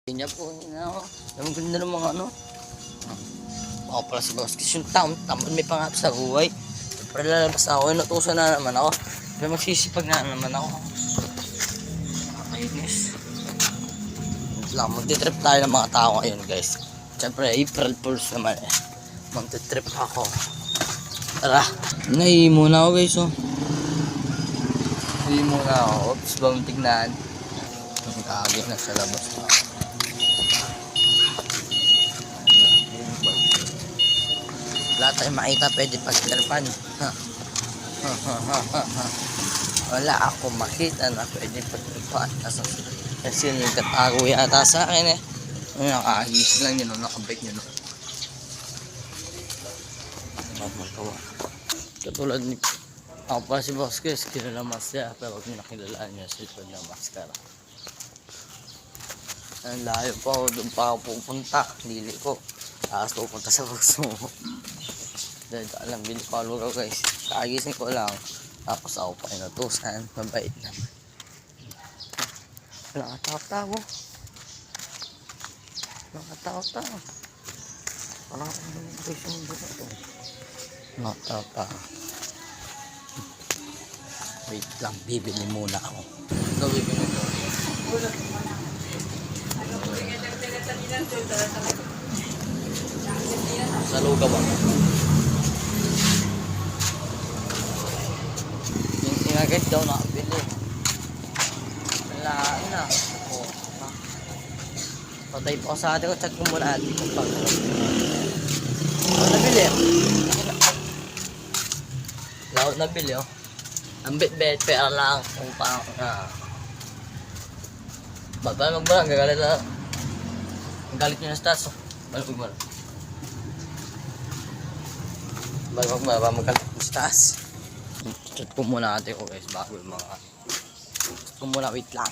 Niya po, ang ganda ng mga ano. Ako pala si Baskis yung tamad may pangap sa buhay. Siyempre lalabas ako, inutusan na naman ako. Pero magsisipag na naman ako. Nakakainis. Lang, magtitrip tayo ng mga tao ngayon guys. Siyempre April Fools naman eh. Magtitrip ako. Tara. Naihi muna ako guys oh. Naihi muna ako. Oops, bang tignan. Kagi na sa labas na ako. Wala tayong makita, pwede pagtripan. Wala ako makita na pwede pagtripan. Kasi yung katago yata sa akin eh. Nakahis lang yun, nakabike yun. Magawa. Katulad ni ako pa si Baskis, kilala masya, pero huwag nyo nakilalaan niya sa likod ng maskara. Ang layo pa ako, doon pa ako pupunta, dili ko. Tapos pupunta sa Bugsumo. Dahil alam, binipalo ko guys. Kagising ko lang. Tapos ako pa inutusan. Mabait naman. Wala ka tao-tao. Wala ka tao-tao. Parang ako naman guys yung mundo na ito. Wala ka tao-tao. Wait lang, bibili muna ako. Ito bibili ko. Sa lugaw ba? Yung sinagat daw nakabili. Wala na. Patay po sa atin ko. Check ko muna atin kung pag nabili. Laot nabili oh. Ang bit-bit pera lang. Kung parang Ba't magbalang? Gagalit na. Ang galit nyo na stats oh. Ba't magbalang? Bago magalit ng stats. Chat ko muna natin ko guys bago yung mga. Chat ko muna, wait lang.